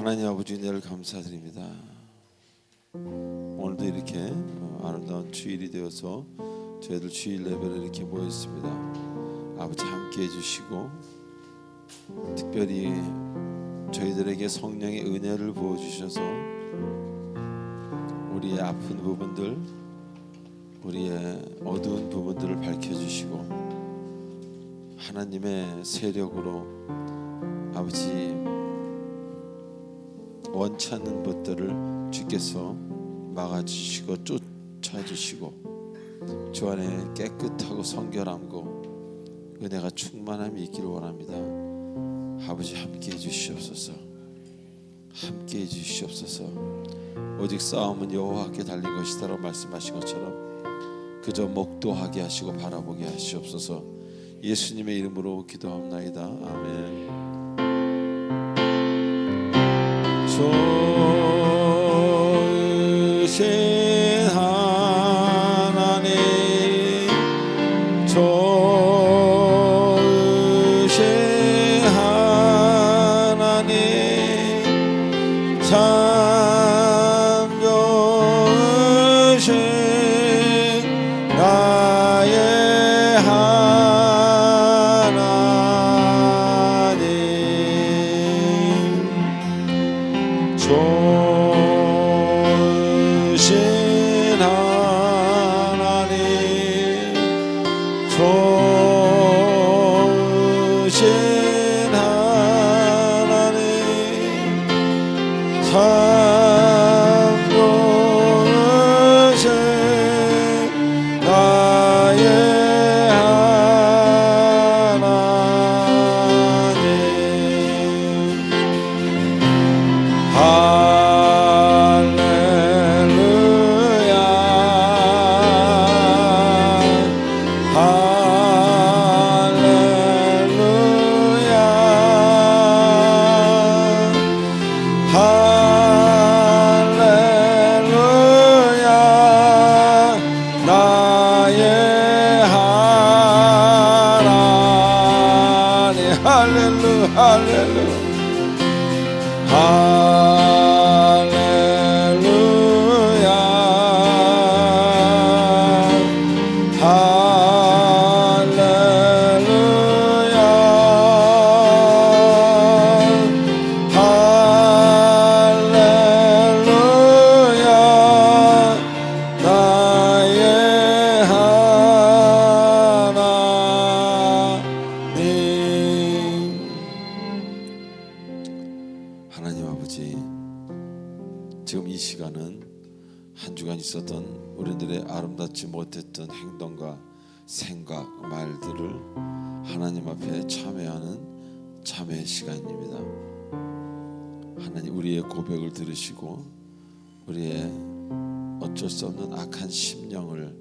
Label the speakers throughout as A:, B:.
A: 하나님 아버지 은혜를 감사드립니다. 오늘도 이렇게 아름다운 주일이 되어서 저희들 주일 예배를 이렇게 모였습니다. 아버지 함께 해주시고 특별히 저희들에게 성령의 은혜를 부어주셔서 우리의 아픈 부분들, 우리의 어두운 부분들을 밝혀주시고 하나님의 세력으로 아버지 원치 않는 것들을 주께서 막아주시고 쫓아주시고 주 안에 깨끗하고 성결함고 은혜가 충만함이 있기를 원합니다. 아버지 함께 해주시옵소서. 함께 해주시옵소서. 오직 싸움은 여호와께 달린 것이다라고 말씀하신 것처럼 그저 목도하게 하시고 바라보게 하시옵소서. 예수님의 이름으로 기도합나이다. 아멘. 좋으신 하나님, 좋으신 하나님, 참 좋으신 나의 하나님, 좋으신 하나님, 좋으신 하나님, 참 좋으신 나의 지금 이 시간은 한 주간 있었던 우리들의 아름답지 못했던 행동과 생각, 말들을 하나님 앞에 참회하는 참회 시간입니다. 하나님 우리의 고백을 들으시고 우리의 어쩔 수 없는 악한 심령을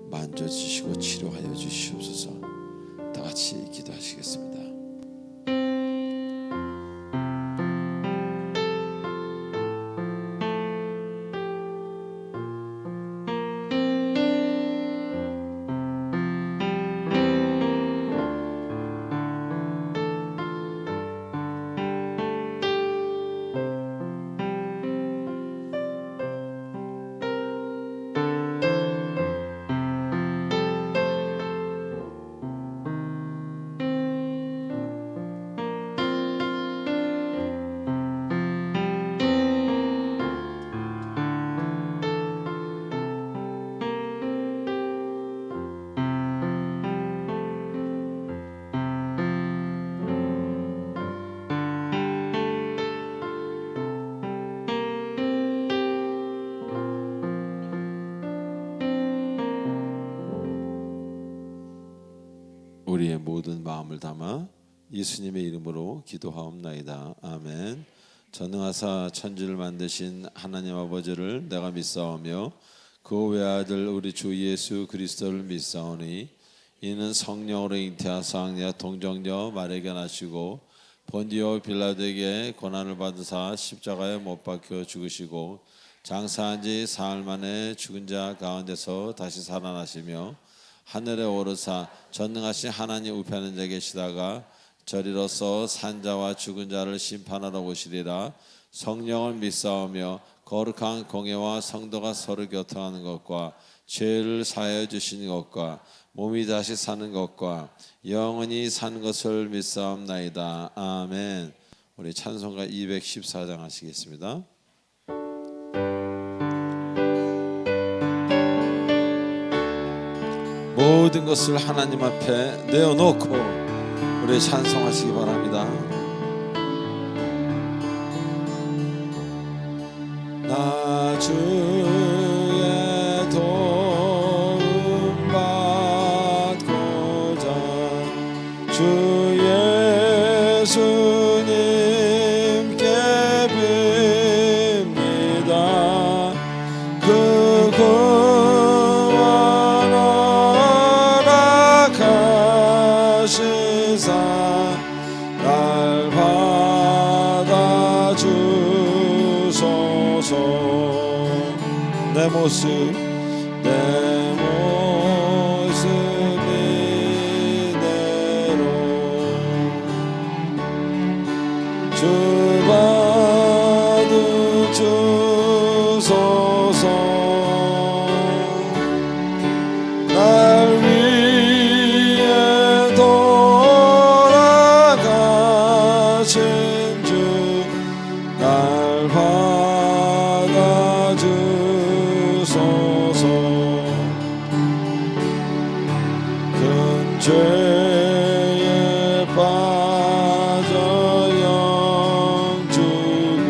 A: 만져주시고 치료하여 주시옵소서. 다 같이 기도하시겠습니다. 우리의 모든 마음을 담아 예수님의 이름으로 기도하옵나이다. 아멘. 전능하사 천지를 만드신 하나님 아버지를 내가 믿사오며 그 외아들 우리 주 예수 그리스도를 믿사오니 이는 성령으로 잉태하사 악냐 동정녀 마리아에게 나시고 본디오 빌라도에게 고난을 받으사 십자가에 못 박혀 죽으시고 장사한 지 사흘 만에 죽은 자 가운데서 다시 살아나시며 하늘에 오르사 전능하신 하나님 우편에 계시다가 저리로서 산자와 죽은 자를 심판하러 오시리라. 성령을 믿사오며 거룩한 공예와 성도가 서로 교통하는 것과 죄를 사하여 주시는 것과 몸이 다시 사는 것과 영원히 사는 것을 믿사옵나이다. 아멘. 우리 찬송가 214장 하시겠습니다. 모든 것을 하나님 앞에 내어놓고 우리 찬송하시기 바랍니다. 나 주의 도움 받고자 주 예수님께 빕니다. 그 구원 허락하시사 날 받아주소서. 내 모습 이대로 주 받으주소서. 날 위해 돌아가신 주 날 받아주소서. 큰 죄에 빠져 영죽을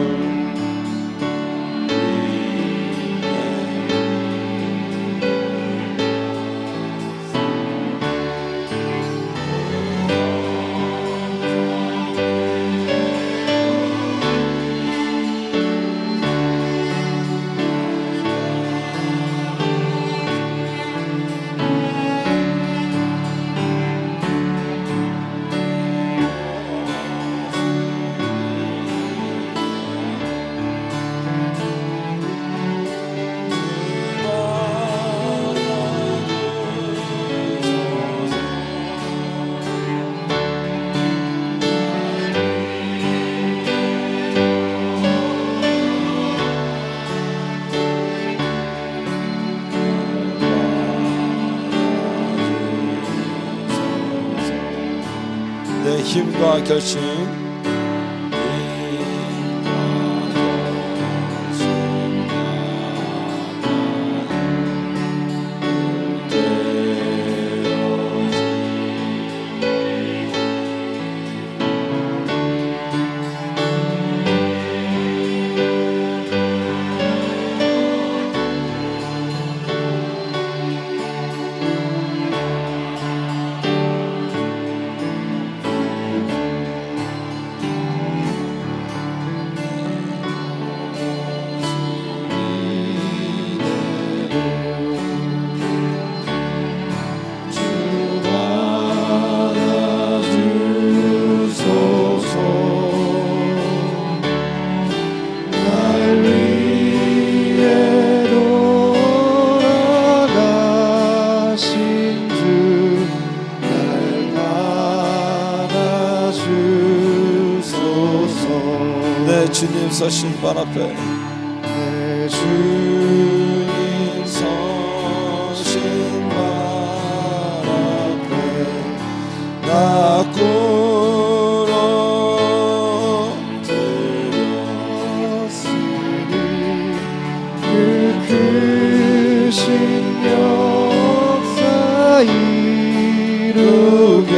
A: 내 힘과 결심 내 주님 서신 발 앞에 내 주님 서신 발 앞에 나 꿇어드렸으니 그 크신 역사 이루게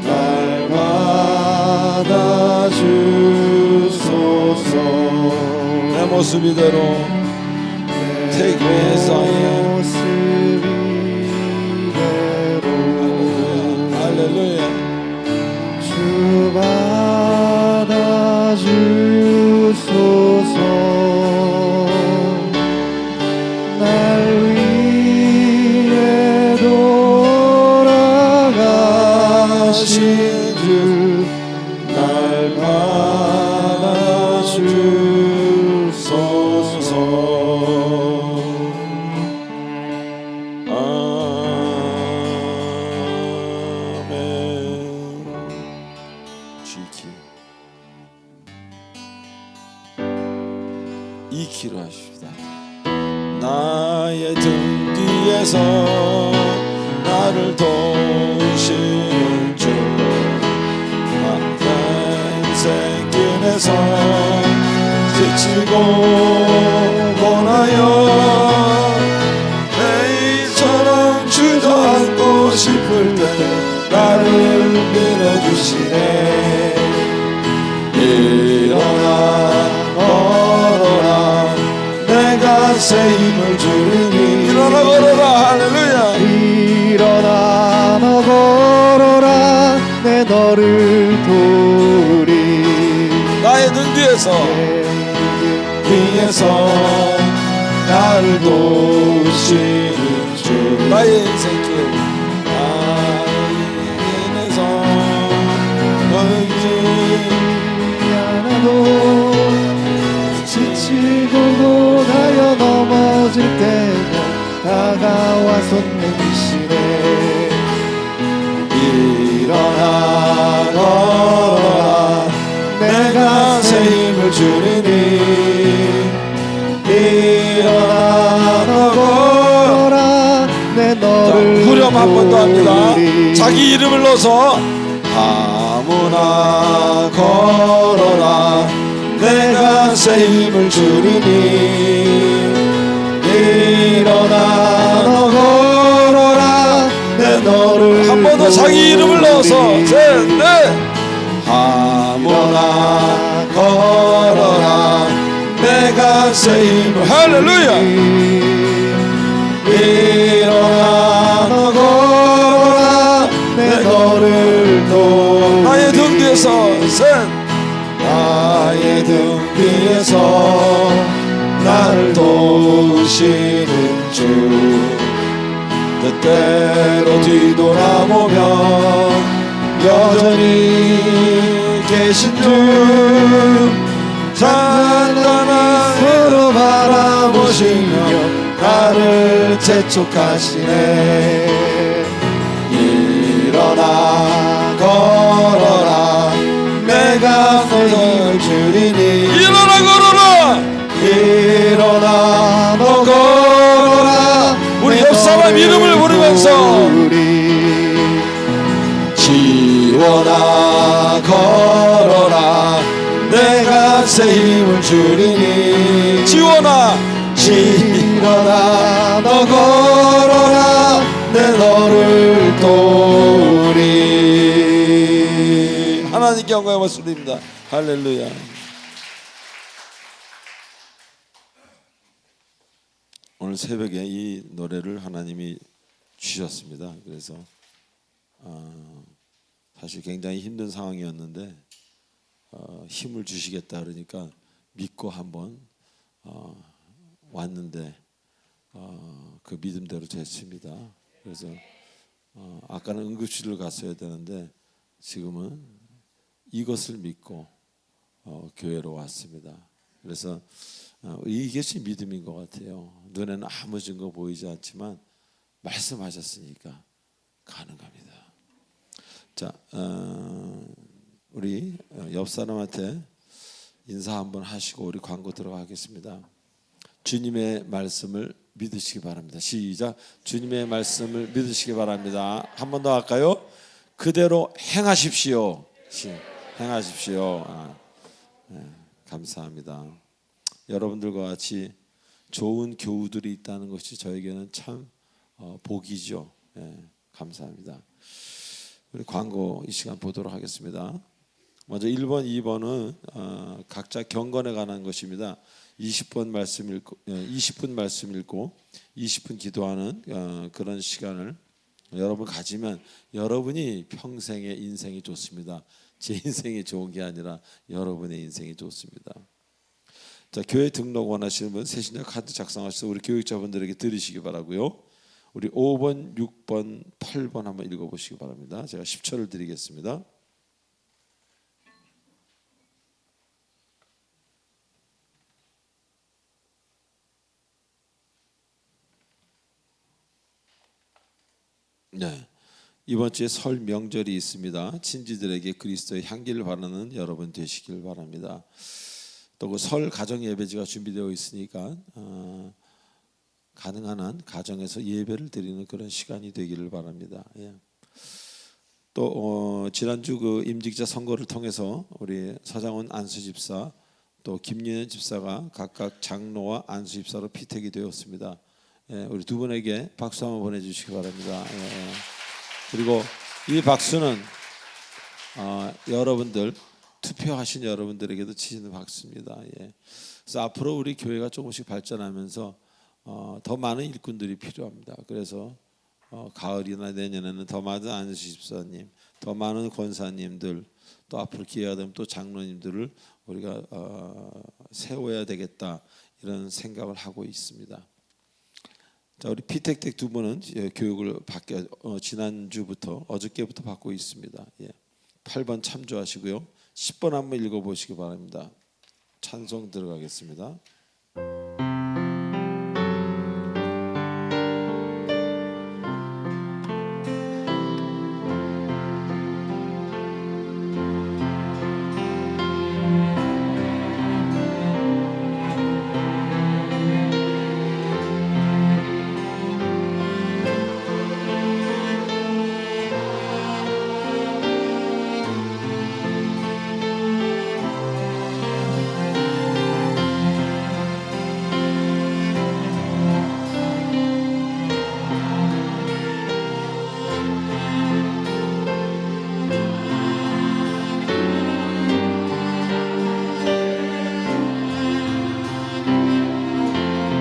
A: 날 받아주소서. 내 모습 이대로 Take me as I am. 할렐루야.
B: 주 받아주소서. 날 위해 돌아가신 주 날 받아주소서.
A: 기도하십시다. 나의 등 뒤에서 나를 도우시는 주, 막간 생길에서 지치고 고나여 매일처럼 주저앉고 싶을 때 나를 밀어주시네. 일어나 걸어라, 내가 새 힘을 주리니. 일어나 걸어라. 할렐루야.
B: 일어나 너 걸어라, 내 너를 도우리.
A: 나의 등 뒤에서 나를 도우시는 주, 나의 인생길 나에서 너희지
B: 하나도 지치고 고나여 넘어질 때면 다가와 손 내미시네.
A: 일어나 걸어라, 내가 새 힘을 주리니. 일어나 너 걸어라,
B: 내 너를
A: 후렴 한 번 더 합니다.
B: 도우리.
A: 자기 이름을 넣어서 아무나 걸어라, 내가 새 힘을 주리니. 일어나 너 걸어라,
B: 내 너를
A: 한 번 더 자기 이름을 넣어서
B: 도우리.
A: 셋, 넷. 아무나 걸어라, 내가 새 힘을. 할렐루야. 일어나 너 걸어라,
B: 내 너를 도우리.
A: 나의 등 뒤에서 셋. 나의 등 뒤에서 나를 도우시는 주, 때때로 뒤돌아보면 여전히 계신 주, 잔잔한 서로 바라보시며 나를 재촉하시네. 일어나 걸어라, 내가 너를 주리니. 일어나 걸어라. 일어나 너 걸어라. 우리 옆 사람 이름을 부르면서 지원아 걸어라, 내가 새 힘을 주리니. 지원아 일어나 너 걸어라, 내 너를 도우리. 하나님께 영광의 말씀 드립니다. 할렐루야. 오늘 새벽에 이 노래를 하나님이 주셨습니다. 그래서 사실 굉장히 힘든 상황이었는데 힘을 주시겠다 그러니까 믿고 한번 왔는데 그 믿음대로 됐습니다. 그래서 아까는 응급실을 갔어야 되는데 지금은 이것을 믿고 교회로 왔습니다. 그래서 이것이 믿음인 것 같아요. 눈에는 아무 증거 보이지 않지만 말씀하셨으니까 가능합니다. 자, 우리 옆 사람한테 인사 한번 하시고 우리 광고 들어가겠습니다. 주님의 말씀을 믿으시기 바랍니다. 시작. 주님의 말씀을 믿으시기 바랍니다. 한 번 더 할까요? 그대로 행하십시오. 행하십시오. 네, 감사합니다. 여러분들과 같이 좋은 교우들이 있다는 것이 저에게는 참 복이죠. 네, 감사합니다. 우리 광고 이 시간 보도록 하겠습니다. 먼저 1번, 2번은 각자 경건에 관한 것입니다. 20분 말씀 읽고 20분 기도하는 그런 시간을 여러분 가지면 여러분이 평생의 인생이 좋습니다. 제 인생이 좋은 게 아니라 여러분의 인생이 좋습니다. 자, 교회 등록 원하시는 분 새신자 카드 작성하셔서 우리 교육자분들에게 드리시기 바라고요. 우리 5번, 6번, 8번 한번 읽어보시기 바랍니다. 제가 10초를 드리겠습니다. 네, 이번 주에 설 명절이 있습니다. 친지들에게 그리스도의 향기를 바라는 여러분 되시길 바랍니다. 또 그 설 가정 예배지가 준비되어 있으니까 가능한 한 가정에서 예배를 드리는 그런 시간이 되기를 바랍니다. 예. 또 지난주 그 임직자 선거를 통해서 우리 서장훈 안수집사 또 김윤현 집사가 각각 장로와 안수집사로 피택이 되었습니다. 예, 우리 두 분에게 박수 한번 보내주시기 바랍니다. 예. 그리고 이 박수는 여러분들 투표하신 여러분들에게도 치는 박수입니다. 예. 그래서 앞으로 우리 교회가 조금씩 발전하면서 더 많은 일꾼들이 필요합니다. 그래서 가을이나 내년에는 더 많은 안수집사님, 더 많은 권사님들, 또 앞으로 기회가 되면 또 장로님들을 우리가 세워야 되겠다 이런 생각을 하고 있습니다. 자, 우리 피택택 두 분은 교육을 지난주부터 어저께부터 받고 있습니다. 예. 8번 참조하시고요. 10번 한번 읽어보시기 바랍니다. 찬송 들어가겠습니다.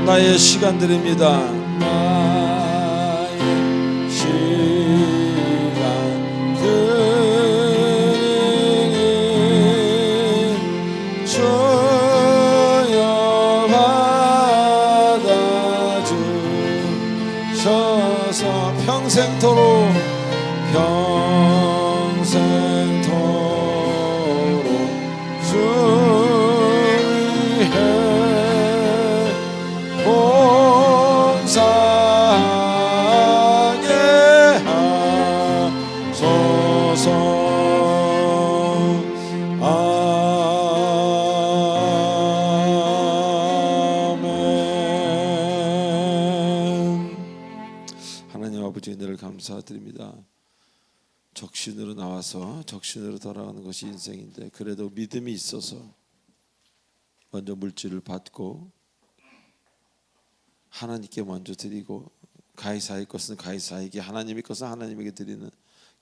A: 나의 시간들입니다. 나의 시간들은 주여 받아주셔서 평생토록 주 위해 봉사하게 하소서. 아멘. 하나님 아버지 은혜를 감사드립니다. 적신으로 나와서 적신으로 돌아가는 것이 인생인데 그래도 믿음이 있어서 먼저 물질을 받고 하나님께 먼저 드리고 가이사의 것은 가이사에게, 하나님의 것은 하나님에게 드리는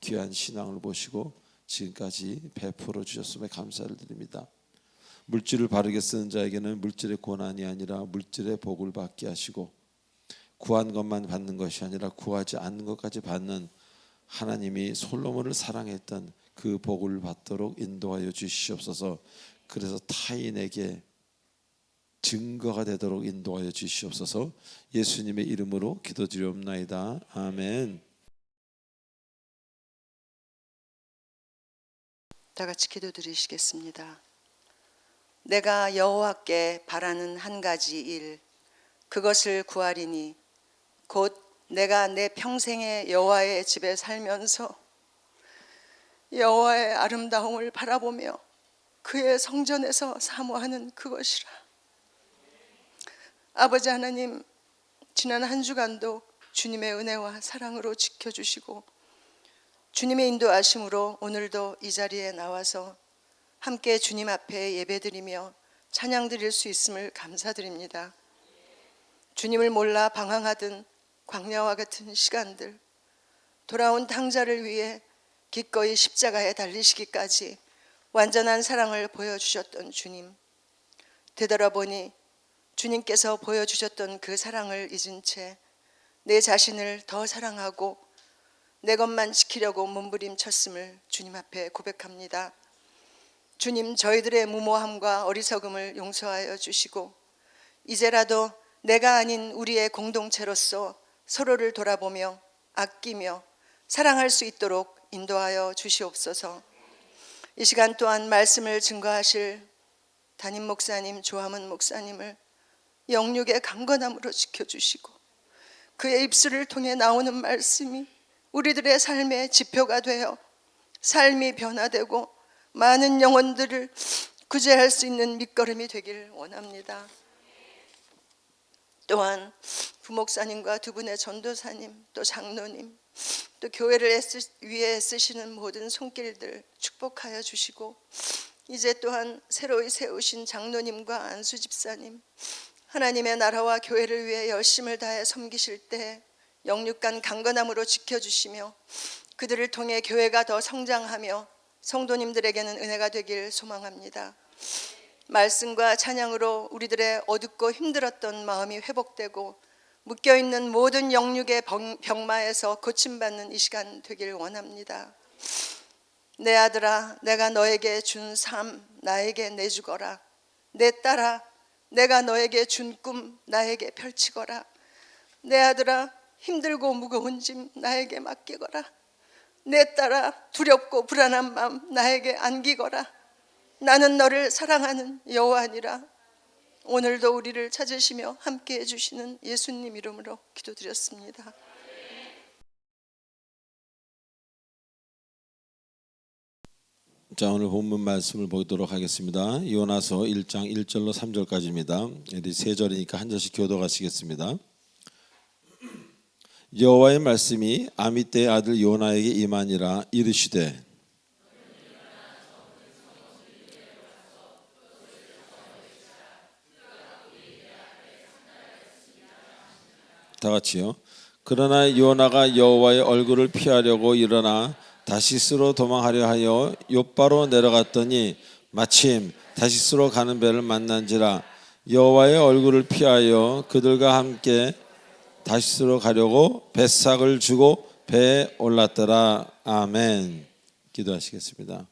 A: 귀한 신앙을 보시고 지금까지 베풀어 주셨음에 감사를 드립니다. 물질을 바르게 쓰는 자에게는 물질의 고난이 아니라 물질의 복을 받게 하시고 구한 것만 받는 것이 아니라 구하지 않는 것까지 받는 하나님이 솔로몬을 사랑했던 그 복을 받도록 인도하여 주시옵소서. 그래서 타인에게 증거가 되도록 인도하여 주시옵소서. 예수님의 이름으로 기도드리옵나이다. 아멘.
C: 다 같이 기도드리시겠습니다. 내가 여호와께 바라는 한 가지 일, 그것을 구하리니 곧 내가 내 평생에 여호와의 집에 살면서 여호와의 아름다움을 바라보며 그의 성전에서 사모하는 그것이라. 아버지 하나님, 지난 한 주간도 주님의 은혜와 사랑으로 지켜주시고 주님의 인도하심으로 오늘도 이 자리에 나와서 함께 주님 앞에 예배드리며 찬양 드릴 수 있음을 감사드립니다. 주님을 몰라 방황하던 광야와 같은 시간들, 돌아온 탕자를 위해 기꺼이 십자가에 달리시기까지 완전한 사랑을 보여주셨던 주님, 되돌아보니 주님께서 보여주셨던 그 사랑을 잊은 채 내 자신을 더 사랑하고 내 것만 지키려고 몸부림쳤음을 주님 앞에 고백합니다. 주님, 저희들의 무모함과 어리석음을 용서하여 주시고 이제라도 내가 아닌 우리의 공동체로서 서로를 돌아보며 아끼며 사랑할 수 있도록 인도하여 주시옵소서. 이 시간 또한 말씀을 증거하실 담임 목사님, 조함은 목사님을 영육의 강건함으로 지켜주시고 그의 입술을 통해 나오는 말씀이 우리들의 삶의 지표가 되어 삶이 변화되고 많은 영혼들을 구제할 수 있는 밑거름이 되길 원합니다. 또한 부목사님과 두 분의 전도사님, 또 장로님, 또 교회를 위해 애쓰시는 모든 손길들 축복하여 주시고, 이제 또한 새로이 세우신 장로님과 안수 집사님, 하나님의 나라와 교회를 위해 열심을 다해 섬기실 때 영육간 강건함으로 지켜주시며 그들을 통해 교회가 더 성장하며 성도님들에게는 은혜가 되길 소망합니다. 말씀과 찬양으로 우리들의 어둡고 힘들었던 마음이 회복되고 묶여있는 모든 영육의 병마에서 고침받는 이 시간 되길 원합니다. 내 아들아, 내가 너에게 준 삶 나에게 내주거라. 내 딸아, 내가 너에게 준 꿈 나에게 펼치거라. 내 아들아, 힘들고 무거운 짐 나에게 맡기거라. 내 딸아, 두렵고 불안한 마음 나에게 안기거라. 나는 너를 사랑하는 여호와니라. 오늘도 우리를 찾으시며 함께해 주시는 예수님 이름으로 기도드렸습니다.
A: 자, 오늘 본문 말씀을 보도록 하겠습니다. 요나서 1장 1절로 3절까지입니다. 여기 세 절이니까 한 절씩 교독하시겠습니다. 여호와의 말씀이 아미떼의 아들 요나에게 임하니라. 이르시되 다 같이요. 그러나 요나가 여호와의 얼굴을 피하려고 일어나 다시스로 도망하려 하여 욥바로 내려갔더니 마침 다시스로 가는 배를 만난지라. 여호와의 얼굴을 피하여 그들과 함께 다시스로 가려고 뱃삭을 주고 배에 올랐더라. 아멘. 기도하시겠습니다.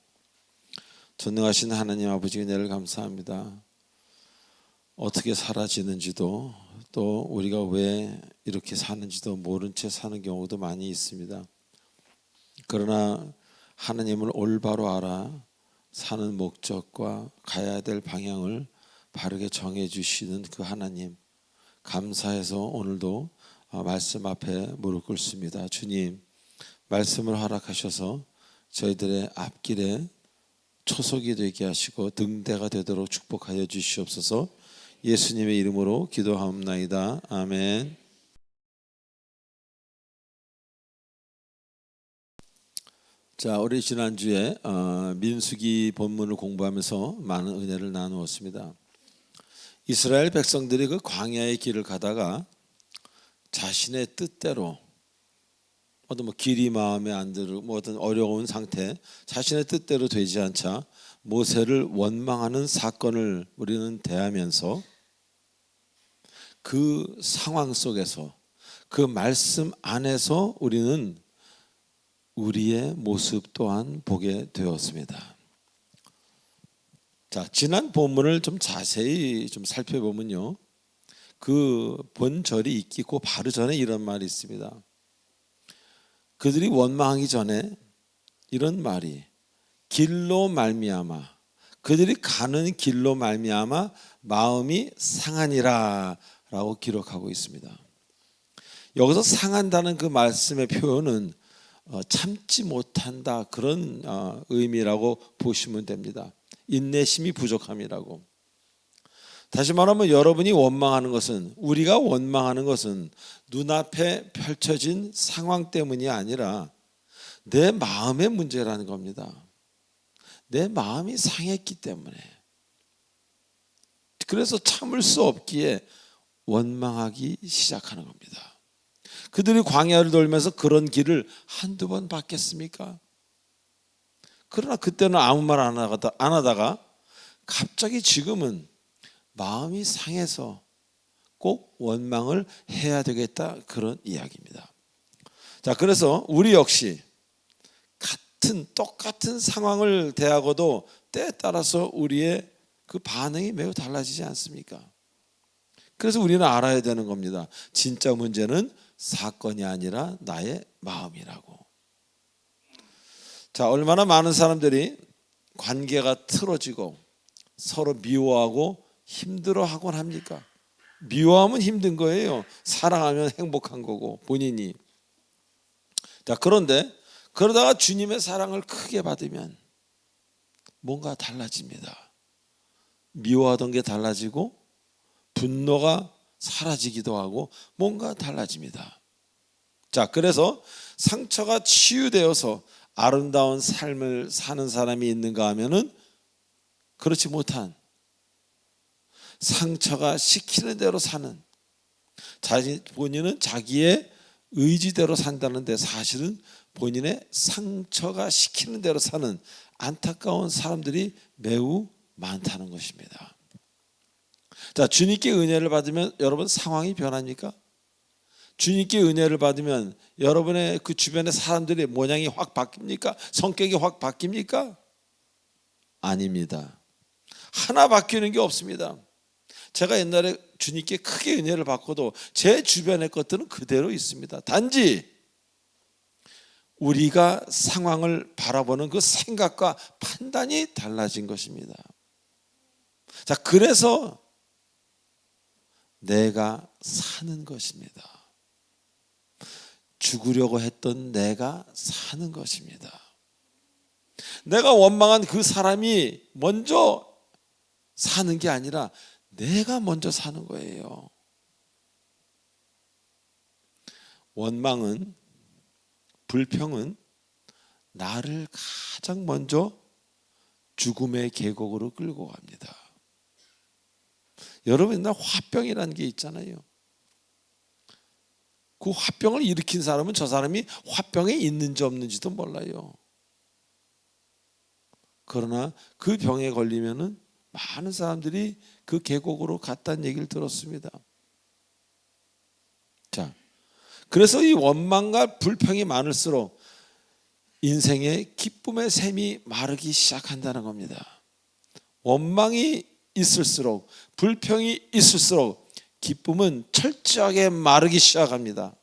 A: 전능하신 하나님 아버지, 은혜를 감사합니다. 어떻게 사라지는지도 또 우리가 왜 이렇게 사는지도 모른 채 사는 경우도 많이 있습니다. 그러나 하나님을 올바로 알아 사는 목적과 가야 될 방향을 바르게 정해 주시는 그 하나님, 감사해서 오늘도 말씀 앞에 무릎 꿇습니다. 주님, 말씀을 허락하셔서 저희들의 앞길에 초석이 되게 하시고 등대가 되도록 축복하여 주시옵소서. 예수님의 이름으로 기도하옵나이다. 아멘. 자, 우리 지난주에 민수기 본문을 공부하면서 많은 은혜를 나누었습니다. 이스라엘 백성들이 그 광야의 길을 가다가 자신의 뜻대로 어떤 길이 마음에 안 들고 어떤 어려운 상태, 자신의 뜻대로 되지 않자 모세를 원망하는 사건을 우리는 대하면서 그 상황 속에서 그 말씀 안에서 우리는 우리의 모습 또한 보게 되었습니다. 자, 지난 본문을 좀 자세히 좀 살펴보면요, 그 본절이 있고 바로 전에 이런 말이 있습니다. 그들이 원망하기 전에 이런 말이 길로 말미암아, 그들이 가는 길로 말미암아 마음이 상하니라 라고 기록하고 있습니다. 여기서 상한다는 그 말씀의 표현은 참지 못한다, 그런 의미라고 보시면 됩니다. 인내심이 부족함이라고. 다시 말하면 여러분이 원망하는 것은, 우리가 원망하는 것은 눈앞에 펼쳐진 상황 때문이 아니라 내 마음의 문제라는 겁니다. 내 마음이 상했기 때문에, 그래서 참을 수 없기에 원망하기 시작하는 겁니다. 그들이 광야를 돌면서 그런 길을 한두 번 봤겠습니까? 그러나 그때는 아무 말 안 하다가 갑자기 지금은 마음이 상해서 꼭 원망을 해야 되겠다, 그런 이야기입니다. 자, 그래서 우리 역시 똑같은 상황을 대하고도 때에 따라서 우리의 그 반응이 매우 달라지지 않습니까? 그래서 우리는 알아야 되는 겁니다. 진짜 문제는 사건이 아니라 나의 마음이라고. 자, 얼마나 많은 사람들이 관계가 틀어지고 서로 미워하고 힘들어하곤 합니까? 미워하면 힘든 거예요. 사랑하면 행복한 거고, 본인이. 자, 그런데 그러다가 주님의 사랑을 크게 받으면 뭔가 달라집니다. 미워하던 게 달라지고 분노가 사라지기도 하고 뭔가 달라집니다. 자, 그래서 상처가 치유되어서 아름다운 삶을 사는 사람이 있는가 하면은 그렇지 못한, 상처가 시키는 대로 사는, 본인은 자기의 의지대로 산다는데 사실은 본인의 상처가 시키는 대로 사는 안타까운 사람들이 매우 많다는 것입니다. 자, 주님께 은혜를 받으면 여러분 상황이 변합니까? 주님께 은혜를 받으면 여러분의 그 주변의 사람들의 모양이 확 바뀝니까? 성격이 확 바뀝니까? 아닙니다. 하나 바뀌는 게 없습니다. 제가 옛날에 주님께 크게 은혜를 받고도 제 주변의 것들은 그대로 있습니다. 단지 우리가 상황을 바라보는 그 생각과 판단이 달라진 것입니다. 자, 그래서 내가 사는 것입니다. 죽으려고 했던 내가 사는 것입니다. 내가 원망한 그 사람이 먼저 사는 게 아니라 내가 먼저 사는 거예요. 원망은, 불평은 나를 가장 먼저 죽음의 계곡으로 끌고 갑니다. 여러분, 옛날 화병이라는 게 있잖아요. 그 화병을 일으킨 사람은 저 사람이 화병에 있는지 없는지도 몰라요. 그러나 그 병에 걸리면은 많은 사람들이 그 계곡으로 갔다는 얘기를 들었습니다. 자, 그래서 이 원망과 불평이 많을수록 인생의 기쁨의 샘이 마르기 시작한다는 겁니다. 원망이 있을수록, 불평이 있을수록 기쁨은 철저하게 마르기 시작합니다.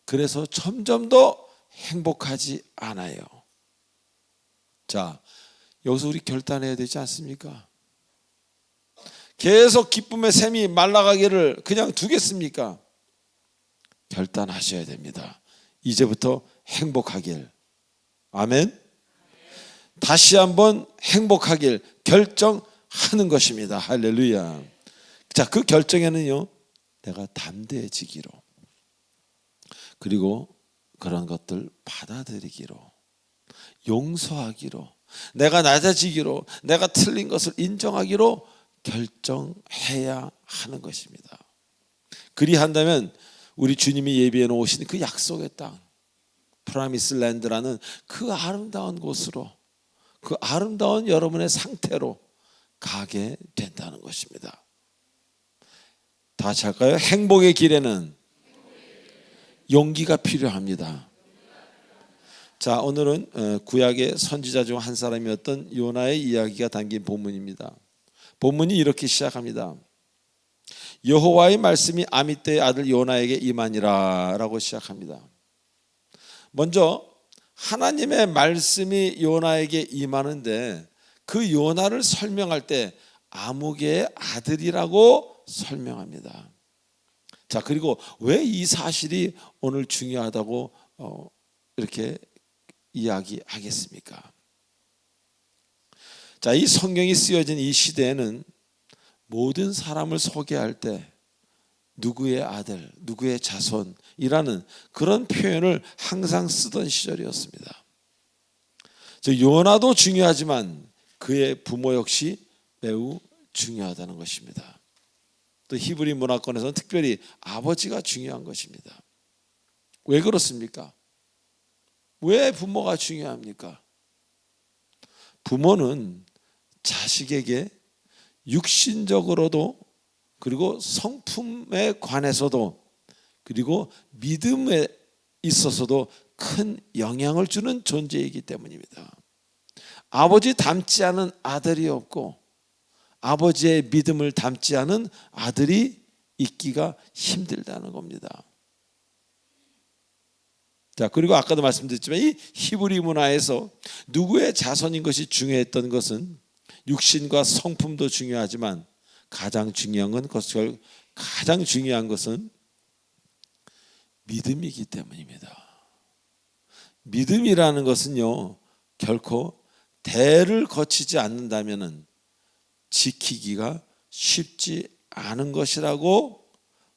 A: 그래서 점점 더 행복하지 않아요. 자, 여기서 우리 결단해야 되지 않습니까? 계속 기쁨의 샘이 말라가기를 그냥 두겠습니까? 결단하셔야 됩니다. 이제부터 행복하길. 아멘. 다시 한번 행복하길 결정하는 것입니다. 할렐루야. 자, 그 결정에는요, 내가 담대해지기로, 그리고 그런 것들 받아들이기로, 용서하기로, 내가 낮아지기로, 내가 틀린 것을 인정하기로 결정해야 하는 것입니다. 그리한다면 우리 주님이 예비해 놓으신 그 약속의 땅, 프라미스 랜드라는 그 아름다운 곳으로, 그 아름다운 여러분의 상태로 가게 된다는 것입니다. 다 같이 할까요? 행복의 길에는 용기가 필요합니다. 자, 오늘은 구약의 선지자 중 한 사람이었던 요나의 이야기가 담긴 본문입니다. 본문이 이렇게 시작합니다. 여호와의 말씀이 아미떼의 아들 요나에게 임하니라 라고 시작합니다. 먼저 하나님의 말씀이 요나에게 임하는데 그 요나를 설명할 때 아무개의 아들이라고 설명합니다. 자, 그리고 왜 이 사실이 오늘 중요하다고 이렇게 이야기하겠습니까? 자, 이 성경이 쓰여진 이 시대에는 모든 사람을 소개할 때 누구의 아들, 누구의 자손이라는 그런 표현을 항상 쓰던 시절이었습니다. 요나도 중요하지만 그의 부모 역시 매우 중요하다는 것입니다. 또 히브리 문화권에서는 특별히 아버지가 중요한 것입니다. 왜 그렇습니까? 왜 부모가 중요합니까? 부모는 자식에게 육신적으로도, 그리고 성품에 관해서도, 그리고 믿음에 있어서도 큰 영향을 주는 존재이기 때문입니다. 아버지 닮지 않은 아들이 없고 아버지의 믿음을 닮지 않은 아들이 있기가 힘들다는 겁니다. 자, 그리고 아까도 말씀드렸지만 이 히브리 문화에서 누구의 자손인 것이 중요했던 것은 육신과 성품도 중요하지만 가장 중요한 것은 믿음이기 때문입니다. 믿음이라는 것은요, 결코 대를 거치지 않는다면은 지키기가 쉽지 않은 것이라고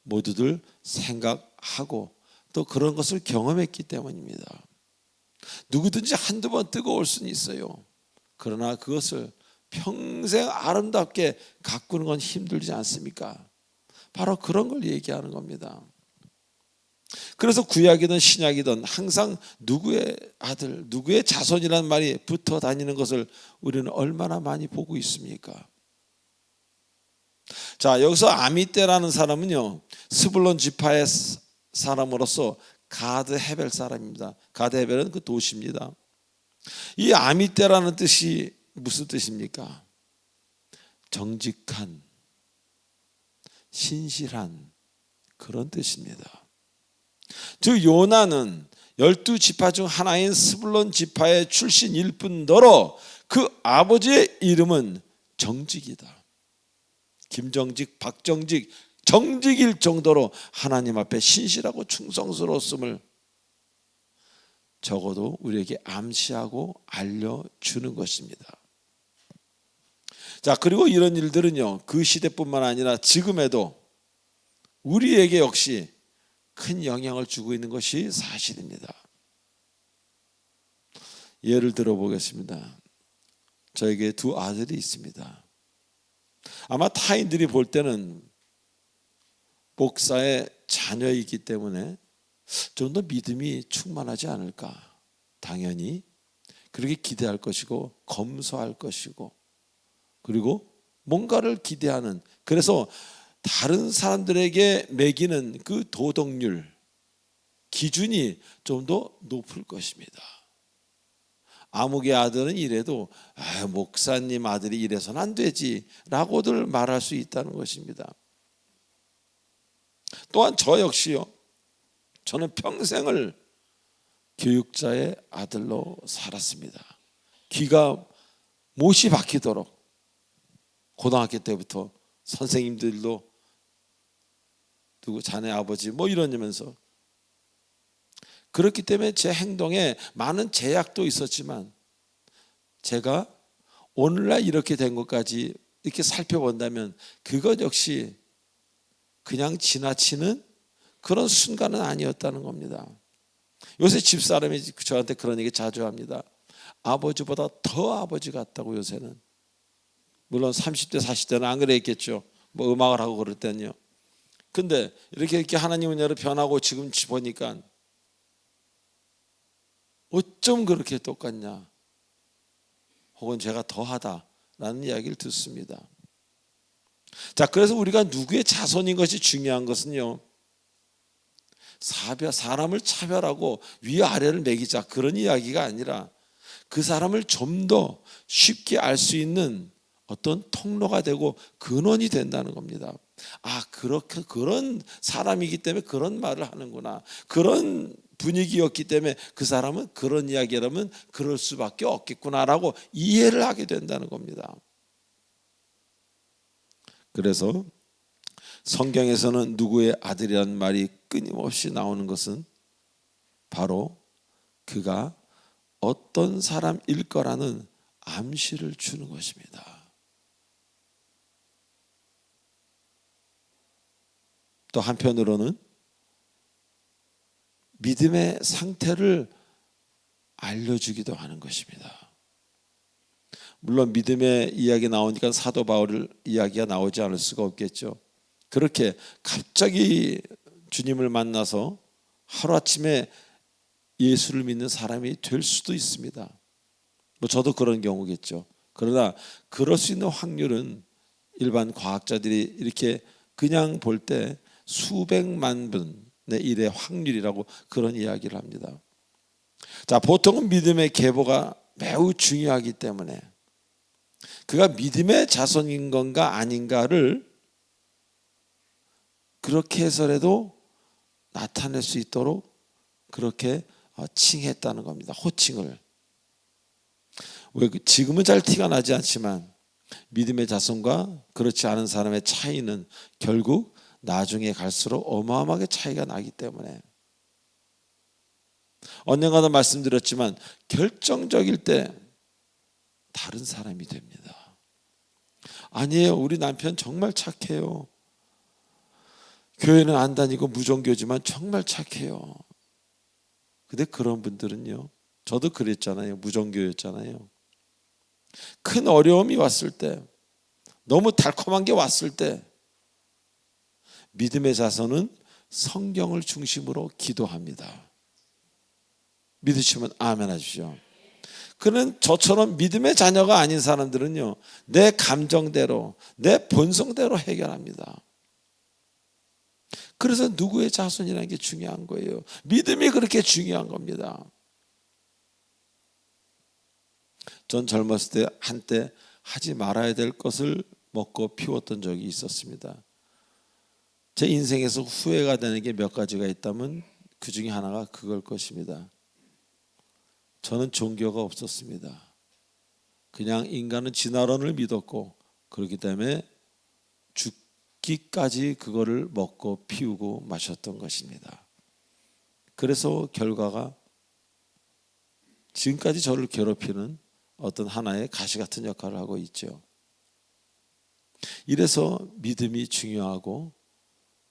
A: 모두들 생각하고 또 그런 것을 경험했기 때문입니다. 누구든지 한두 번 뜨거울 수는 있어요. 그러나 그것을 평생 아름답게 가꾸는 건 힘들지 않습니까? 바로 그런 걸 얘기하는 겁니다. 그래서 구약이든 신약이든 항상 누구의 아들, 누구의 자손이라는 말이 붙어 다니는 것을 우리는 얼마나 많이 보고 있습니까? 자, 여기서 아미떼라는 사람은요, 스불론 지파의 사람으로서 가드 헤벨 사람입니다. 가드 헤벨은 그 도시입니다. 이 아미떼라는 뜻이 무슨 뜻입니까? 정직한, 신실한 그런 뜻입니다. 즉 요나는 12지파 중 하나인 스불론 지파의 출신일 뿐더러 그 아버지의 이름은 정직이다. 김정직, 박정직, 정직일 정도로 하나님 앞에 신실하고 충성스러웠음을 적어도 우리에게 암시하고 알려주는 것입니다. 자, 그리고 이런 일들은요, 그 시대뿐만 아니라 지금에도 우리에게 역시 큰 영향을 주고 있는 것이 사실입니다. 예를 들어 보겠습니다. 저에게 두 아들이 있습니다. 아마 타인들이 볼 때는 목사의 자녀이기 때문에 좀 더 믿음이 충만하지 않을까. 당연히 그렇게 기대할 것이고 검소할 것이고 그리고 뭔가를 기대하는, 그래서 다른 사람들에게 매기는 그 도덕률 기준이 좀 더 높을 것입니다. 아무개 아들은 이래도 목사님 아들이 이래서는 안 되지 라고들 말할 수 있다는 것입니다. 또한 저 역시요, 저는 평생을 교육자의 아들로 살았습니다. 귀가 못이 박히도록 고등학교 때부터 선생님들도 누구 자네 아버지 뭐 이러면서, 그렇기 때문에 제 행동에 많은 제약도 있었지만 제가 오늘날 이렇게 된 것까지 이렇게 살펴본다면 그것 역시 그냥 지나치는 그런 순간은 아니었다는 겁니다. 요새 집사람이 저한테 그런 얘기 자주 합니다. 아버지보다 더 아버지 같다고 요새는. 물론 30대 40대는 안 그랬겠죠. 뭐 음악을 하고 그럴 때는요. 근데 이렇게 하나님 은혜로 변하고 지금 보니까 어쩜 그렇게 똑같냐, 혹은 제가 더하다라는 이야기를 듣습니다. 자, 그래서 우리가 누구의 자손인 것이 중요한 것은요, 사람을 차별하고 위아래를 매기자 그런 이야기가 아니라 그 사람을 좀 더 쉽게 알 수 있는 어떤 통로가 되고 근원이 된다는 겁니다. 그렇게 그런 사람이기 때문에 그런 말을 하는구나, 그런 분위기였기 때문에 그 사람은 그런 이야기라면 그럴 수밖에 없겠구나라고 이해를 하게 된다는 겁니다. 그래서 성경에서는 누구의 아들이라는 말이 끊임없이 나오는 것은 바로 그가 어떤 사람일 거라는 암시를 주는 것입니다. 또 한편으로는 믿음의 상태를 알려주기도 하는 것입니다. 물론 믿음의 이야기 나오니까 사도 바울 이야기가 나오지 않을 수가 없겠죠. 그렇게 갑자기 주님을 만나서 하루아침에 예수를 믿는 사람이 될 수도 있습니다. 뭐 저도 그런 경우겠죠. 그러나 그럴 수 있는 확률은 일반 과학자들이 이렇게 그냥 볼 때 수백만 분의 1의 확률이라고 그런 이야기를 합니다. 자, 보통은 믿음의 계보가 매우 중요하기 때문에 그가 믿음의 자손인 건가 아닌가를 그렇게 해서라도 나타낼 수 있도록 그렇게 칭했다는 겁니다. 호칭을. 왜 지금은 잘 티가 나지 않지만 믿음의 자손과 그렇지 않은 사람의 차이는 결국 나중에 갈수록 어마어마하게 차이가 나기 때문에, 언젠가도 말씀드렸지만 결정적일 때 다른 사람이 됩니다. 아니에요. 우리 남편 정말 착해요. 교회는 안 다니고 무종교지만 정말 착해요. 근데 그런 분들은요, 저도 그랬잖아요. 무종교였잖아요. 큰 어려움이 왔을 때, 너무 달콤한 게 왔을 때 믿음의 자손은 성경을 중심으로 기도합니다. 믿으시면 아멘 하십시오. 그는 저처럼 믿음의 자녀가 아닌 사람들은요, 내 감정대로, 내 본성대로 해결합니다. 그래서 누구의 자손이라는 게 중요한 거예요. 믿음이 그렇게 중요한 겁니다. 전 젊었을 때 한때 하지 말아야 될 것을 먹고 피웠던 적이 있었습니다. 제 인생에서 후회가 되는 게 몇 가지가 있다면 그 중에 하나가 그걸 것입니다. 저는 종교가 없었습니다. 그냥 인간은 진화론을 믿었고, 그렇기 때문에 죽기까지 그거를 먹고 피우고 마셨던 것입니다. 그래서 결과가 지금까지 저를 괴롭히는 어떤 하나의 가시 같은 역할을 하고 있죠. 이래서 믿음이 중요하고,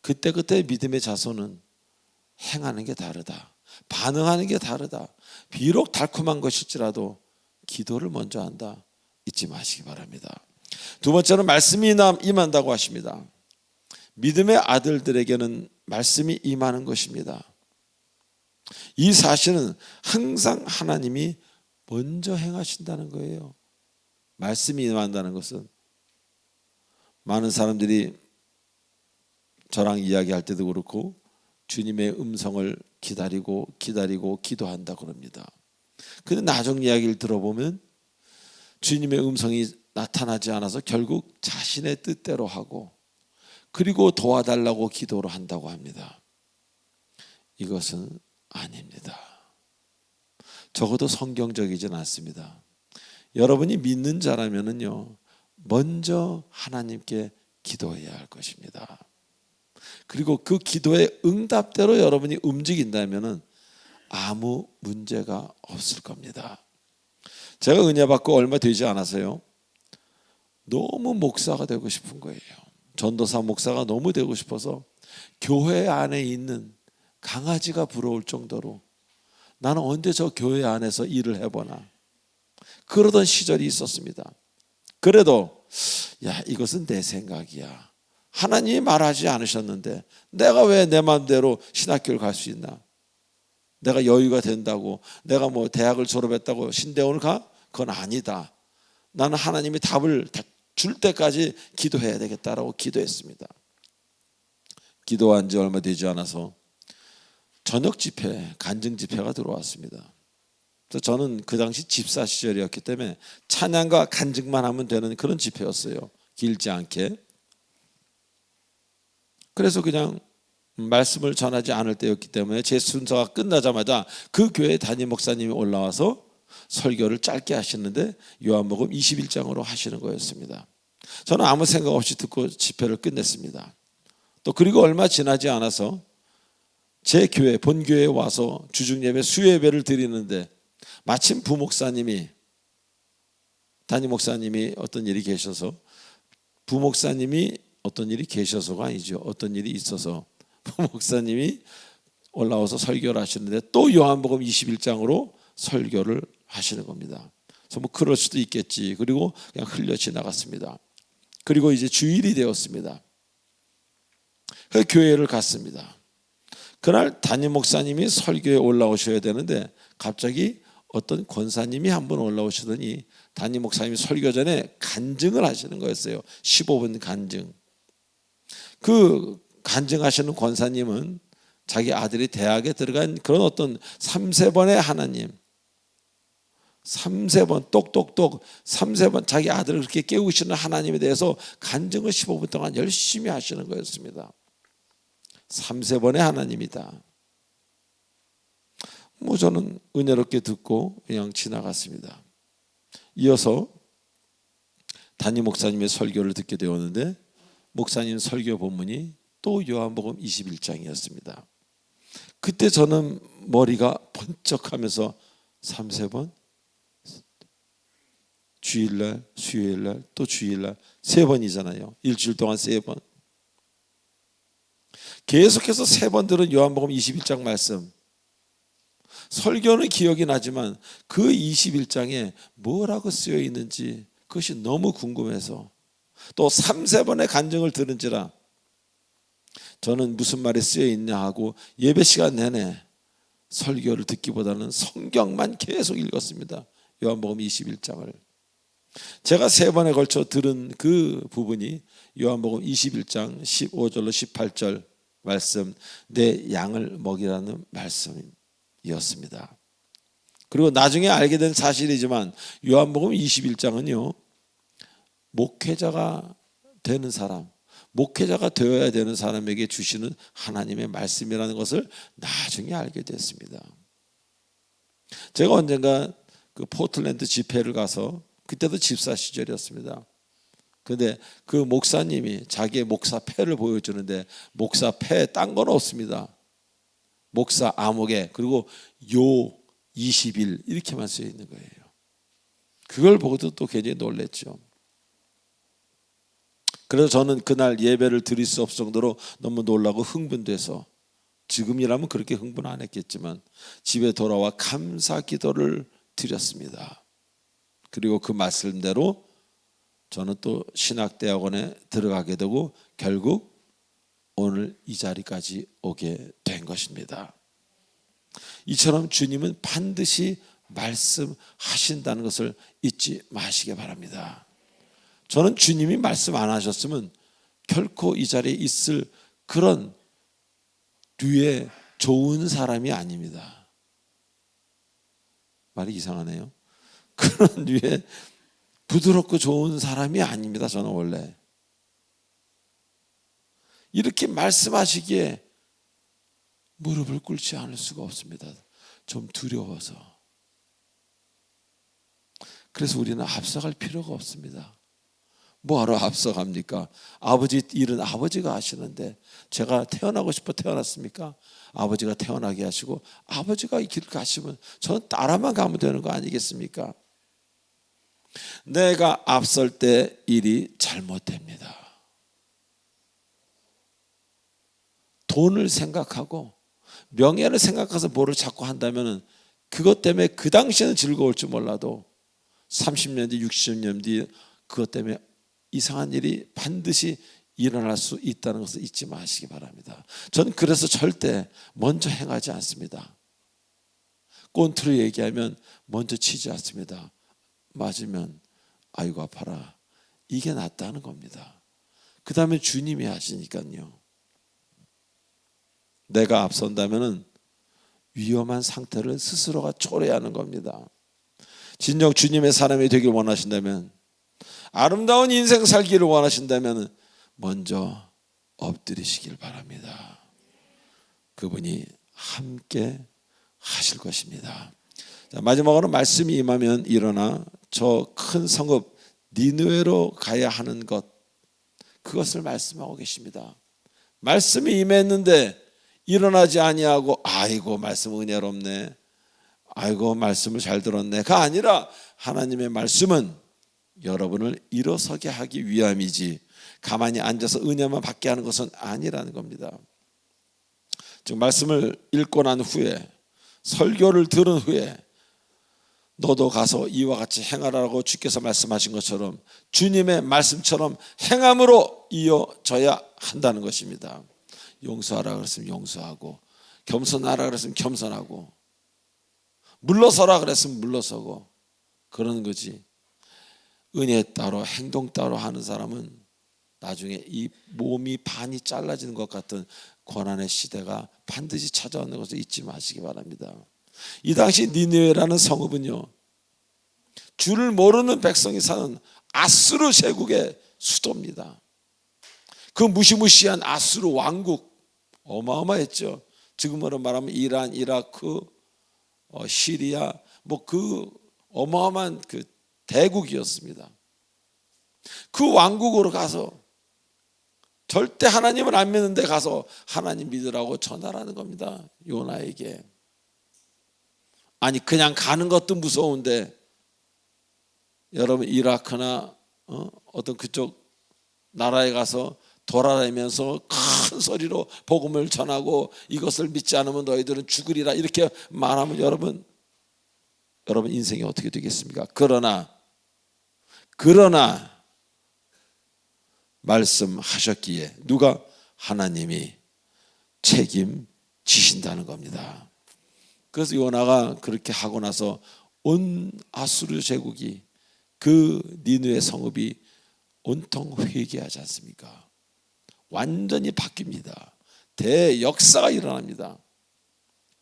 A: 그때그때 믿음의 자손은 행하는 게 다르다, 반응하는 게 다르다. 비록 달콤한 것일지라도 기도를 먼저 한다, 잊지 마시기 바랍니다. 두 번째는 말씀이 임한다고 하십니다. 믿음의 아들들에게는 말씀이 임하는 것입니다. 이 사실은 항상 하나님이 먼저 행하신다는 거예요. 말씀이 임한다는 것은, 많은 사람들이 저랑 이야기할 때도 그렇고 주님의 음성을 기다리고 기도한다 그럽니다. 근데 나중 이야기를 들어보면 주님의 음성이 나타나지 않아서 결국 자신의 뜻대로 하고, 그리고 도와달라고 기도를 한다고 합니다. 이것은 아닙니다. 적어도 성경적이진 않습니다. 여러분이 믿는 자라면은요, 먼저 하나님께 기도해야 할 것입니다. 그리고 그 기도의 응답대로 여러분이 움직인다면은 아무 문제가 없을 겁니다. 제가 은혜 받고 얼마 되지 않아서요, 너무 목사가 되고 싶은 거예요. 전도사 목사가 너무 되고 싶어서 교회 안에 있는 강아지가 부러울 정도로 나는 언제 저 교회 안에서 일을 해보나 그러던 시절이 있었습니다. 그래도 이것은 내 생각이야. 하나님이 말하지 않으셨는데 내가 왜 내 마음대로 신학교를 갈 수 있나? 내가 여유가 된다고, 내가 뭐 대학을 졸업했다고 신대원을 가? 그건 아니다. 나는 하나님이 답을 줄 때까지 기도해야 되겠다라고 기도했습니다. 기도한 지 얼마 되지 않아서 저녁 집회, 간증 집회가 들어왔습니다. 그래서 저는 그 당시 집사 시절이었기 때문에 찬양과 간증만 하면 되는 그런 집회였어요. 길지 않게. 그래서 그냥 말씀을 전하지 않을 때였기 때문에 제 순서가 끝나자마자 그 교회 담임 목사님이 올라와서 설교를 짧게 하시는데 요한복음 21장으로 하시는 거였습니다. 저는 아무 생각 없이 듣고 집회를 끝냈습니다. 또 그리고 얼마 지나지 않아서 제 교회, 본교회에 와서 주중예배, 수요예배를 드리는데 마침 부목사님이, 담임 목사님이 어떤 일이 계셔서, 부목사님이 어떤 일이 계셔서가 아니죠. 어떤 일이 있어서 부목사님이 올라와서 설교를 하시는데 또 요한복음 21장으로 설교를 하시는 겁니다. 그래서 뭐 그럴 수도 있겠지. 그리고 그냥 흘려 지나갔습니다. 그리고 이제 주일이 되었습니다. 그 교회를 갔습니다. 그날 담임 목사님이 설교에 올라오셔야 되는데 갑자기 어떤 권사님이 한번 올라오시더니 담임 목사님이 설교 전에 간증을 하시는 거였어요. 15분 간증. 그 간증하시는 권사님은 자기 아들이 대학에 들어간 그런 어떤 3세번의 하나님, 3세번 똑똑똑 3세번 자기 아들을 그렇게 깨우시는 하나님에 대해서 간증을 15분 동안 열심히 하시는 거였습니다. 3세번의 하나님이다. 뭐 저는 은혜롭게 듣고 그냥 지나갔습니다. 이어서 담임 목사님의 설교를 듣게 되었는데 목사님 설교 본문이 또 요한복음 21장이었습니다. 그때 저는 머리가 번쩍하면서 3세번 주일날, 수요일날, 또 주일날 3번이잖아요. 일주일 동안 3번. 계속해서 3번 들은 요한복음 21장 말씀. 설교는 기억이 나지만 그 21장에 뭐라고 쓰여 있는지 그것이 너무 궁금해서 또 3-4번의 간증을 들은지라 저는 무슨 말이 쓰여 있냐 하고 예배 시간 내내 설교를 듣기보다는 성경만 계속 읽었습니다. 요한복음 21장을. 제가 3번에 걸쳐 들은 그 부분이 요한복음 21장 15절로 18절 말씀, 내 양을 먹이라는 말씀이었습니다. 그리고 나중에 알게 된 사실이지만 요한복음 21장은요, 목회자가 되는 사람, 목회자가 되어야 되는 사람에게 주시는 하나님의 말씀이라는 것을 나중에 알게 됐습니다. 제가 언젠가 그 포틀랜드 집회를 가서, 그때도 집사 시절이었습니다. 그런데 그 목사님이 자기의 목사패를 보여주는데 목사패에 딴 건 없습니다. 목사 암흑에 그리고 요 20일 이렇게만 쓰여 있는 거예요. 그걸 보고도 또 굉장히 놀랬죠. 그래서 저는 그날 예배를 드릴 수 없을 정도로 너무 놀라고 흥분돼서, 지금이라면 그렇게 흥분 안 했겠지만 집에 돌아와 감사 기도를 드렸습니다. 그리고 그 말씀대로 저는 또 신학대학원에 들어가게 되고 결국 오늘 이 자리까지 오게 된 것입니다. 이처럼 주님은 반드시 말씀하신다는 것을 잊지 마시기 바랍니다. 저는 주님이 말씀 안 하셨으면 결코 이 자리에 있을 그런 류의 좋은 사람이 아닙니다. 말이 이상하네요. 그런 류의 부드럽고 좋은 사람이 아닙니다. 저는 원래 이렇게 말씀하시기에 무릎을 꿇지 않을 수가 없습니다. 좀 두려워서. 그래서 우리는 앞서갈 필요가 없습니다. 뭐하러 앞서갑니까? 아버지 일은 아버지가 하시는데 제가 태어나고 싶어 태어났습니까? 아버지가 태어나게 하시고 아버지가 이 길 가시면 저는 따라만 가면 되는 거 아니겠습니까? 내가 앞설 때 일이 잘못됩니다. 돈을 생각하고 명예를 생각해서 뭐를 자꾸 한다면 그것 때문에 그 당시에는 즐거울지 몰라도 30년 뒤 60년 뒤 그것 때문에 이상한 일이 반드시 일어날 수 있다는 것을 잊지 마시기 바랍니다. 전 그래서 절대 먼저 행하지 않습니다. 꼰트로 얘기하면 먼저 치지 않습니다. 맞으면 아이고 아파라, 이게 낫다는 겁니다. 그 다음에 주님이 하시니까요. 내가 앞선다면 위험한 상태를 스스로가 초래하는 겁니다. 진정 주님의 사람이 되길 원하신다면, 아름다운 인생 살기를 원하신다면 먼저 엎드리시길 바랍니다. 그분이 함께 하실 것입니다. 자, 마지막으로 말씀이 임하면 일어나 저 큰 성읍 니느웨로 가야 하는 것, 그것을 말씀하고 계십니다. 말씀이 임했는데 일어나지 아니하고 아이고 말씀 은혜롭네, 아이고 말씀을 잘 들었네가 아니라 하나님의 말씀은 여러분을 일어서게 하기 위함이지 가만히 앉아서 은혜만 받게 하는 것은 아니라는 겁니다. 즉 말씀을 읽고 난 후에, 설교를 들은 후에 너도 가서 이와 같이 행하라고 주께서 말씀하신 것처럼 주님의 말씀처럼 행함으로 이어져야 한다는 것입니다. 용서하라 그랬으면 용서하고, 겸손하라 그랬으면 겸손하고, 물러서라 그랬으면 물러서고, 그러는 거지. 은혜 따로 행동 따로 하는 사람은 나중에 이 몸이 반이 잘라지는 것 같은 고난의 시대가 반드시 찾아오는 것을 잊지 마시기 바랍니다. 이 당시 니느웨라는 성읍은요, 주를 모르는 백성이 사는 아수르 제국의 수도입니다. 그 무시무시한 아수르 왕국 어마어마했죠. 지금으로 말하면 이란, 이라크, 시리아, 뭐 그 어마어마한 그 대국이었습니다. 그 왕국으로 가서 절대 하나님을 안 믿는 데 가서 하나님 믿으라고 전하라는 겁니다. 요나에게. 아니 그냥 가는 것도 무서운데 여러분 이라크나 어떤 그쪽 나라에 가서 돌아다니면서 큰 소리로 복음을 전하고 이것을 믿지 않으면 너희들은 죽으리라 이렇게 말하면 여러분 인생이 어떻게 되겠습니까? 그러나 말씀하셨기에 누가? 하나님이 책임지신다는 겁니다. 그래서 요나가 그렇게 하고 나서 온 아수르 제국이 그 니느웨 성읍이 온통 회개하지 않습니까? 완전히 바뀝니다. 대역사가 일어납니다.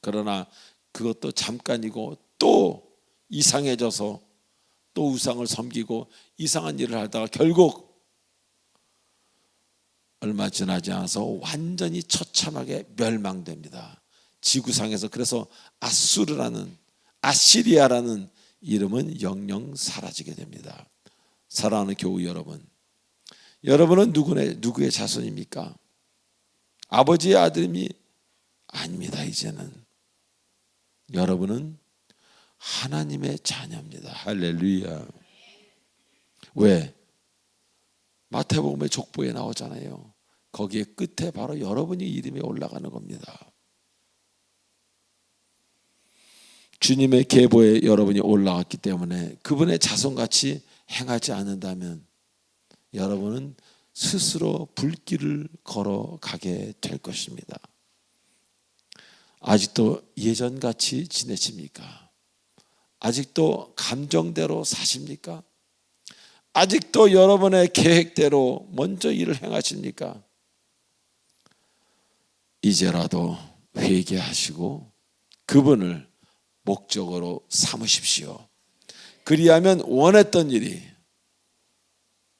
A: 그러나 그것도 잠깐이고 또 이상해져서 또 우상을 섬기고 이상한 일을 하다가 결국 얼마 지나지 않아서 완전히 처참하게 멸망됩니다. 지구상에서. 그래서 아시리아라는 이름은 영영 사라지게 됩니다. 사랑하는 교우 여러분, 여러분은 누구의 자손입니까? 아버지의 아들이 아닙니다. 이제는 여러분은 하나님의 자녀입니다. 할렐루야. 왜? 마태복음의 족보에 나오잖아요. 거기에 끝에 바로 여러분이 이름이 올라가는 겁니다. 주님의 계보에 여러분이 올라갔기 때문에 그분의 자손같이 행하지 않는다면 여러분은 스스로 불길을 걸어가게 될 것입니다. 아직도 예전같이 지내십니까? 아직도 감정대로 사십니까? 아직도 여러분의 계획대로 먼저 일을 행하십니까? 이제라도 회개하시고 그분을 목적으로 삼으십시오. 그리하면 원했던 일이,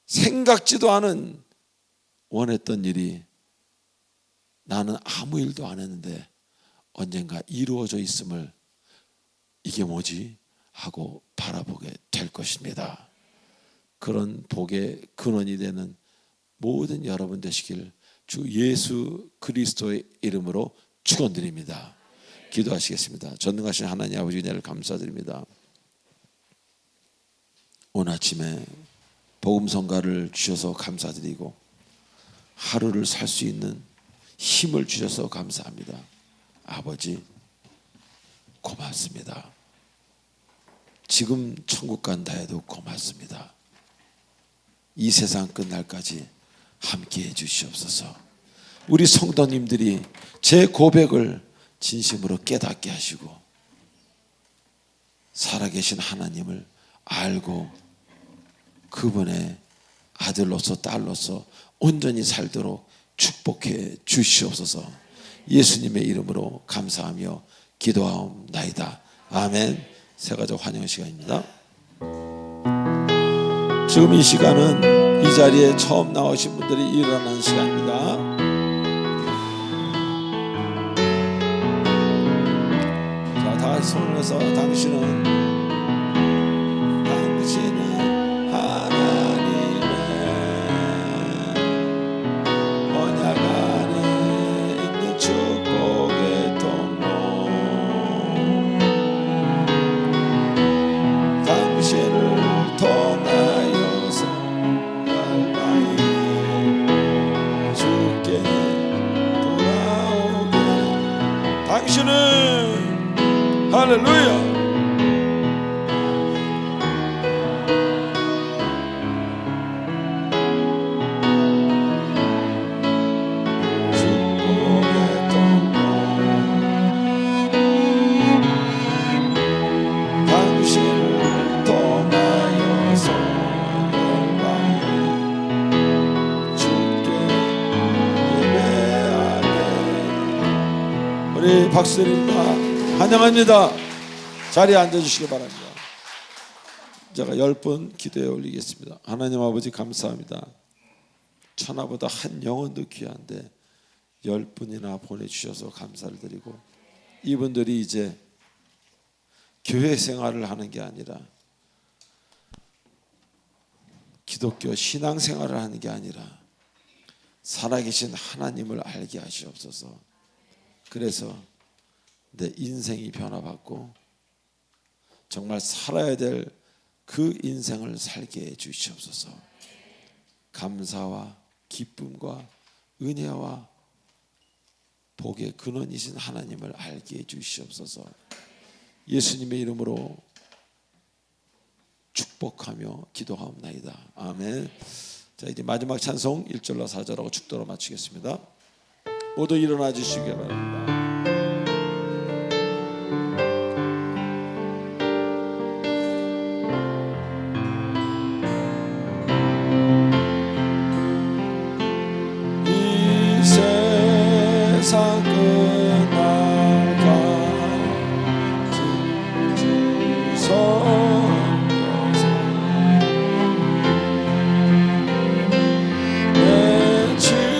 A: 생각지도 않은 원했던 일이 나는 아무 일도 안 했는데 언젠가 이루어져 있음을 이게 뭐지? 하고 바라보게 될 것입니다. 그런 복의 근원이 되는 모든 여러분 되시길 주 예수 그리스도의 이름으로 축원드립니다. 기도하시겠습니다. 전능하신 하나님 아버지 은혜를 감사드립니다. 오늘 아침에 복음 성가를 주셔서 감사드리고 하루를 살 수 있는 힘을 주셔서 감사합니다. 아버지 고맙습니다. 지금 천국 간다 해도 고맙습니다. 이 세상 끝날까지 함께해 주시옵소서. 우리 성도님들이 제 고백을 진심으로 깨닫게 하시고 살아계신 하나님을 알고 그분의 아들로서 딸로서 온전히 살도록 축복해 주시옵소서. 예수님의 이름으로 감사하며 기도하옵나이다. 아멘. 새가족 환영 시간입니다. 지금 이 시간은 이 자리에 처음 나오신 분들이 일어나는 시간입니다. 자, 다 같이 손을 해서 당신은 하나님의 언약 안에 있는 축복의 통로, 당신을 통하여서 열방이 주께 돌아오게. 당신은 할렐루야. 우리 박수드립니다. 환영합니다. 자리에 앉아주시기 바랍니다. 제가 10분 기도에 올리겠습니다. 하나님 아버지 감사합니다. 천하보다 한 영혼도 귀한데 10분이나 보내주셔서 감사를 드리고, 이분들이 이제 교회 생활을 하는 게 아니라 기독교 신앙 생활을 하는 게 아니라 살아계신 하나님을 알게 하시옵소서. 그래서 내 인생이 변화받고 정말 살아야 될 그 인생을 살게 해 주시옵소서. 감사와 기쁨과 은혜와 복의 근원이신 하나님을 알게 해 주시옵소서. 예수님의 이름으로 축복하며 기도하옵나이다. 아멘. 자, 이제 마지막 찬송 1절로 4절하고 축도로 마치겠습니다. 모두 일어나 주시기 바랍니다. 이 세상 끝날까지 주 성령사 내 주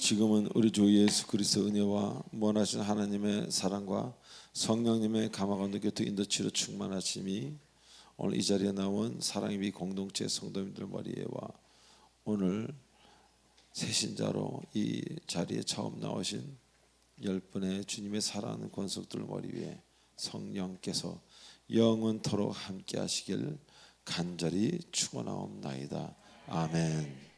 A: 지금은 우리 주 예수 그리스도 은혜와 무한하신 하나님의 사랑과 성령님의 감화감동 교통 인도치료 충만하심이 오늘 이 자리에 나온 사랑의 공동체 성도님들 머리에와 오늘 새신자로 이 자리에 처음 나오신 10분의 주님의 사랑하는 권속들 머리 위에 성령께서 영원토록 함께 하시길 간절히 축원하옵나이다. 아멘.